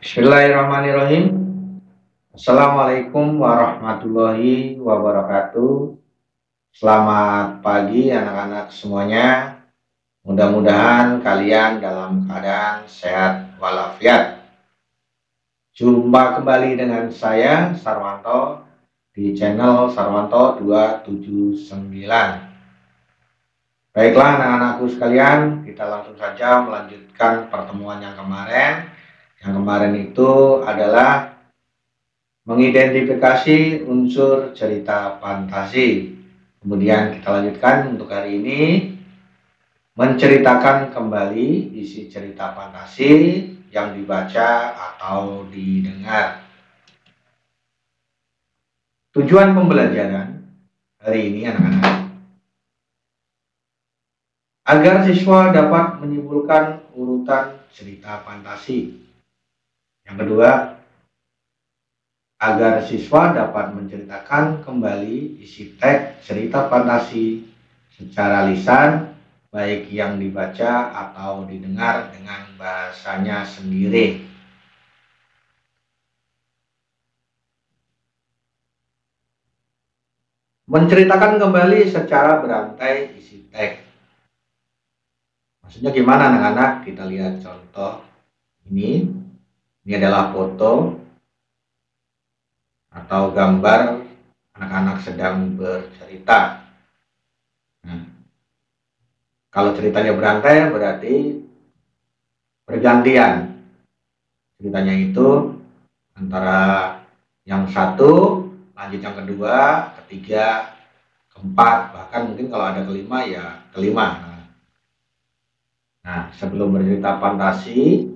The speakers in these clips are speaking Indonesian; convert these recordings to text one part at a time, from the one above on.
Bismillahirrahmanirrahim. Assalamualaikum warahmatullahi wabarakatuh. Selamat pagi anak-anak semuanya. Mudah-mudahan kalian dalam keadaan sehat walafiat. Jumpa kembali dengan saya Sarwanto di channel Sarwanto 279. Baiklah anak-anakku sekalian, kita langsung saja melanjutkan pertemuan yang kemarin. Yang kemarin itu adalah mengidentifikasi unsur cerita fantasi. Kemudian kita lanjutkan untuk hari ini, menceritakan kembali isi cerita fantasi yang dibaca atau didengar. Tujuan pembelajaran hari ini anak-anak, agar siswa dapat menyimpulkan urutan cerita fantasi. Yang kedua, agar siswa dapat menceritakan kembali isi teks cerita fantasi secara lisan, baik yang dibaca atau didengar dengan bahasanya sendiri. Menceritakan kembali secara berantai isi teks. Maksudnya gimana anak-anak? Kita lihat contoh ini. Ini adalah foto atau gambar anak-anak sedang bercerita. Nah, kalau ceritanya berantai berarti bergantian. Ceritanya itu antara yang satu lanjut yang kedua, ketiga, keempat, bahkan mungkin kalau ada kelima ya kelima. Nah, sebelum bercerita fantasi,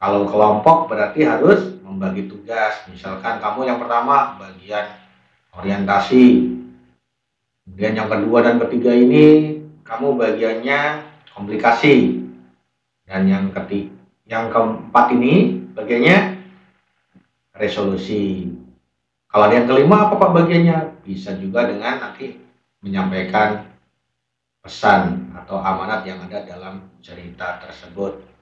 kalau kelompok berarti harus membagi tugas. Misalkan kamu yang pertama bagian orientasi, kemudian yang kedua dan ketiga ini kamu bagiannya komplikasi, dan yang keempat ini bagiannya resolusi. Kalau ada yang kelima apa Pak bagiannya? Bisa juga dengan nanti menyampaikan pesan atau amanat yang ada dalam cerita tersebut.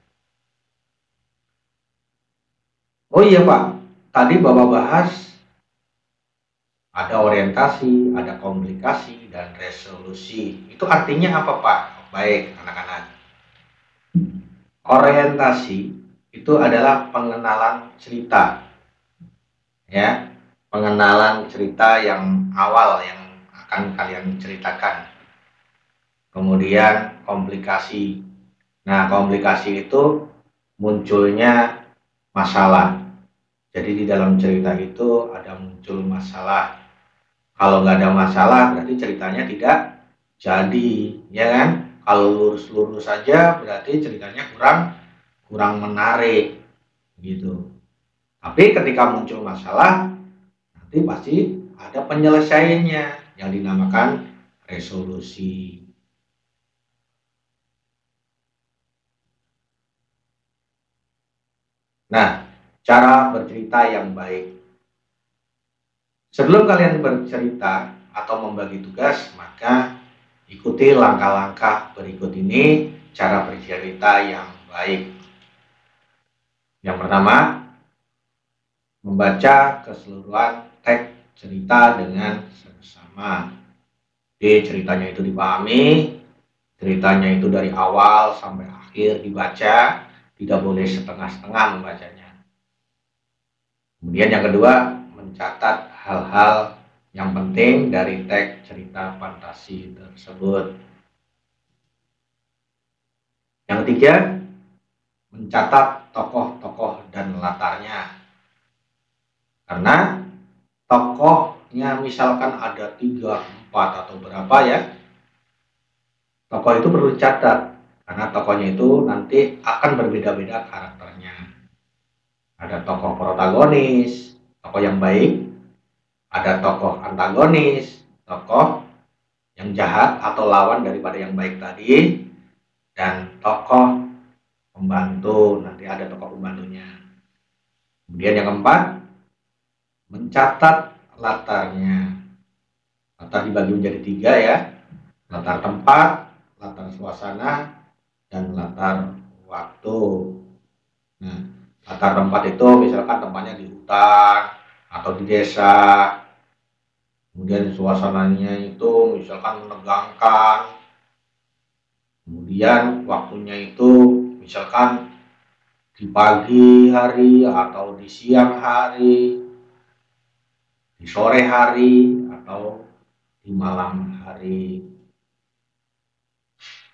Oh iya Pak, tadi Bapak bahas ada orientasi, ada komplikasi, dan resolusi. Itu artinya apa Pak? Baik anak-anak. Orientasi itu adalah pengenalan cerita. Ya, pengenalan cerita yang awal yang akan kalian ceritakan. Kemudian komplikasi. Nah, komplikasi itu munculnya masalah. Jadi di dalam cerita itu ada muncul masalah. Kalau nggak ada masalah berarti ceritanya tidak jadi, ya kan? Kalau lurus-lurus saja berarti ceritanya kurang menarik, gitu. Tapi ketika muncul masalah, nanti pasti ada penyelesaiannya yang dinamakan resolusi. Nah, cara bercerita yang baik. Sebelum kalian bercerita atau membagi tugas, maka ikuti langkah-langkah berikut ini cara bercerita yang baik. Yang pertama, membaca keseluruhan teks cerita dengan seksama. Jadi ceritanya itu dipahami, ceritanya itu dari awal sampai akhir dibaca, tidak boleh setengah-setengah membacanya. Kemudian yang kedua, mencatat hal-hal yang penting dari teks cerita fantasi tersebut. Yang ketiga, mencatat tokoh-tokoh dan latarnya. Karena tokohnya misalkan ada 3, 4 atau berapa ya, tokoh itu perlu dicatat. Karena tokohnya itu nanti akan berbeda-beda karakternya. Ada tokoh protagonis, tokoh yang baik, ada tokoh antagonis, tokoh yang jahat atau lawan daripada yang baik tadi, dan tokoh pembantu, nanti ada tokoh pembantunya. Kemudian yang keempat, mencatat latarnya. Latar dibagi menjadi 3 ya, latar tempat, latar suasana, dan latar waktu. Nah, Latar tempat itu misalkan tempatnya di hutan atau di desa, kemudian suasananya itu misalkan menegangkan, kemudian waktunya itu misalkan di pagi hari atau di siang hari, di sore hari atau di malam hari.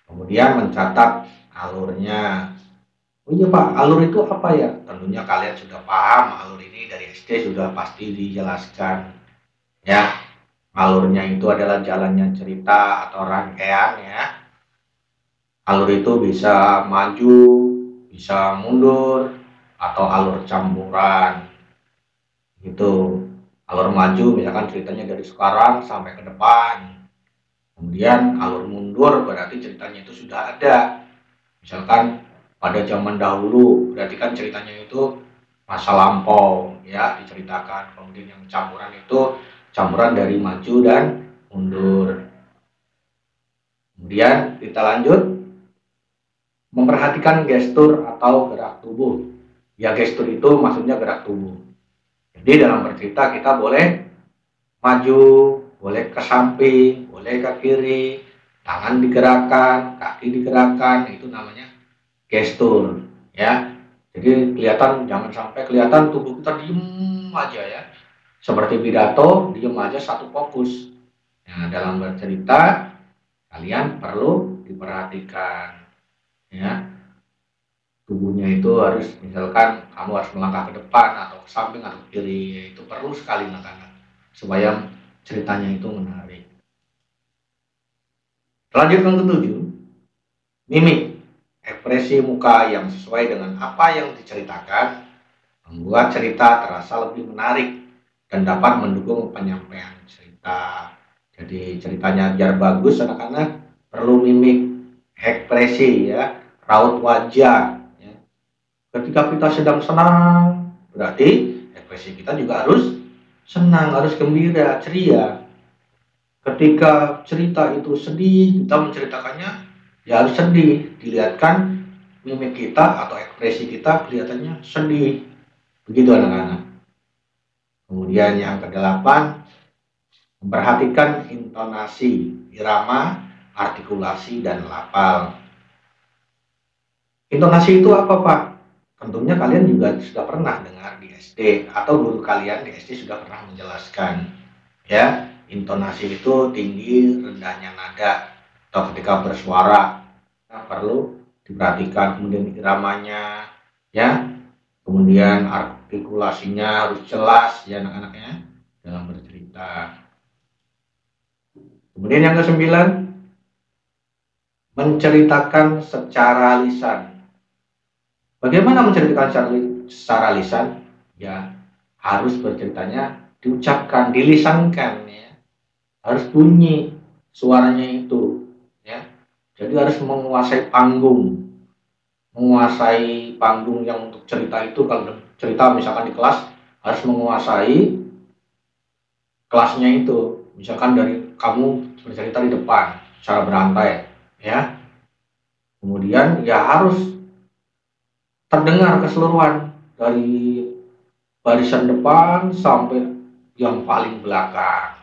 Kemudian mencatat alurnya. Oh iya Pak, alur itu apa ya? Tentunya kalian sudah paham alur ini dari SD sudah pasti dijelaskan. Ya, alurnya itu adalah jalannya cerita atau rangkaian ya. Alur itu bisa maju, bisa mundur, atau alur campuran. Gitu. Alur maju misalkan ceritanya dari sekarang sampai ke depan. Kemudian alur mundur berarti ceritanya itu sudah ada. Misalkan pada zaman dahulu berarti kan ceritanya itu masa lampau ya diceritakan. Kemudian yang campuran itu campuran dari maju dan mundur. Kemudian kita lanjut memperhatikan gestur atau gerak tubuh. Ya gestur itu maksudnya gerak tubuh. Jadi dalam bercerita kita boleh maju, boleh ke samping, boleh ke kiri, tangan digerakkan, kaki digerakkan, itu namanya gestur ya. Jadi kelihatan, jangan sampai kelihatan tubuh kita diem aja ya. Seperti pidato, diem aja satu fokus. Nah, dalam bercerita kalian perlu diperhatikan ya. Tubuhnya itu harus misalkan kamu harus melangkah ke depan atau ke samping atau ke kiri, itu perlu sekali anak-anak supaya ceritanya itu menarik. Lanjut yang ketujuh, mimik. Ekspresi muka yang sesuai dengan apa yang diceritakan membuat cerita terasa lebih menarik dan dapat mendukung penyampaian cerita. Jadi ceritanya biar bagus anak-anak perlu mimik, ekspresi ya, raut wajah. Ya. Ketika kita sedang senang, berarti ekspresi kita juga harus senang, harus gembira, ceria. Ketika cerita itu sedih, kita menceritakannya ya harus sedih, dilihatkan mimik kita atau ekspresi kita kelihatannya sedih. Begitu anak-anak. Kemudian yang kedelapan, memperhatikan intonasi, irama, artikulasi, dan lafal. Intonasi itu apa Pak? Tentunya kalian juga sudah pernah dengar di SD atau guru kalian di SD sudah pernah menjelaskan. Ya, intonasi itu tinggi rendahnya nada atau ketika bersuara. Nah, perlu diperhatikan kemudian iramanya ya. Kemudian artikulasinya harus jelas ya anak-anaknya dalam bercerita. Kemudian yang kesembilan, menceritakan secara lisan. Bagaimana menceritakan secara lisan? Ya, harus berceritanya diucapkan, dilisankan ya. Harus bunyi suaranya itu ya. Jadi harus menguasai panggung. Menguasai panggung yang untuk cerita itu, kalau cerita misalkan di kelas harus menguasai kelasnya itu. Misalkan dari kamu bercerita di depan secara berantai ya. Kemudian ya harus terdengar keseluruhan dari barisan depan sampai yang paling belakang.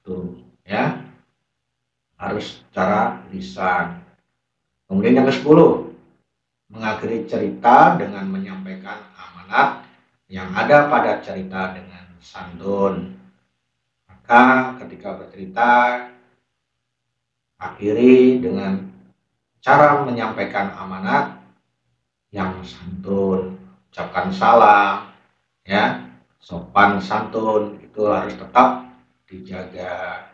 Tuh ya. Harus secara lisan. Kemudian yang ke-10, mengakhiri cerita dengan menyampaikan amanat yang ada pada cerita dengan santun. Maka ketika bercerita, akhiri dengan cara menyampaikan amanat yang santun, ucapkan salam, ya, sopan santun itu harus tetap dijaga.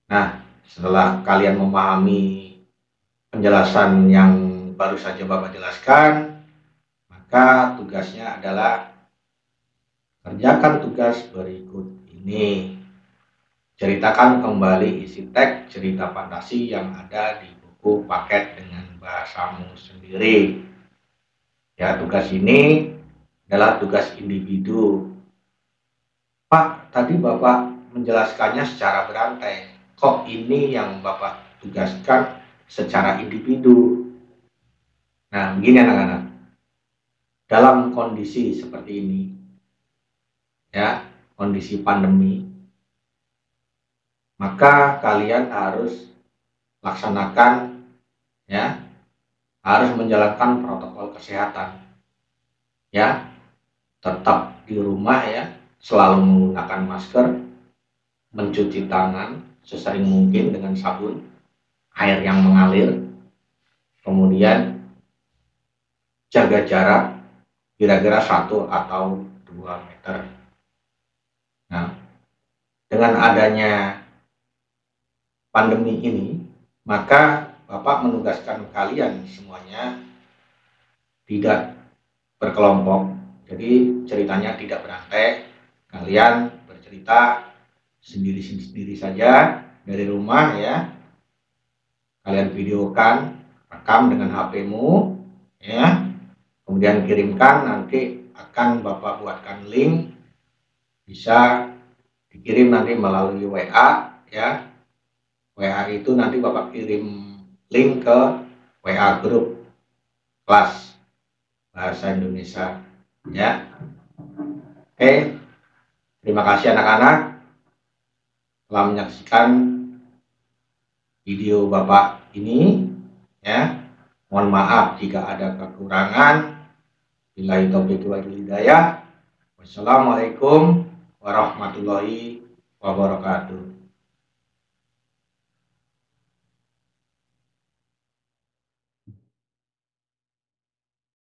Nah, setelah kalian memahami penjelasan yang baru saja Bapak jelaskan, maka tugasnya adalah kerjakan tugas berikut ini. Ceritakan kembali isi teks cerita fantasi yang ada di buku paket dengan bahasamu sendiri. Ya, tugas ini adalah tugas individu. Pak, tadi Bapak menjelaskannya secara berantai. Kok ini yang Bapak tugaskan secara individu? Nah, begini anak-anak, dalam kondisi seperti ini, ya, kondisi pandemi, maka kalian harus laksanakan, ya, harus menjalankan protokol kesehatan, ya, tetap di rumah, ya, selalu menggunakan masker, mencuci tangan sesering mungkin dengan sabun, air yang mengalir, kemudian jaga jarak kira-kira 1 atau 2 meter. Nah, dengan adanya pandemi ini, maka Bapak menugaskan kalian semuanya tidak berkelompok. Jadi ceritanya tidak berantai, kalian bercerita sendiri-sendiri saja dari rumah, ya. Kalian videokan, rekam dengan HP-mu, ya. Kemudian kirimkan, nanti akan Bapak buatkan link, bisa dikirim nanti melalui WA, ya. WA itu nanti Bapak kirim link ke WA grup kelas bahasa Indonesia, ya. Oke, terima kasih anak-anak telah menyaksikan video Bapak ini, ya. Mohon maaf jika ada kekurangan. Billahi taufiq wal hidayah. Wassalamualaikum warahmatullahi wabarakatuh.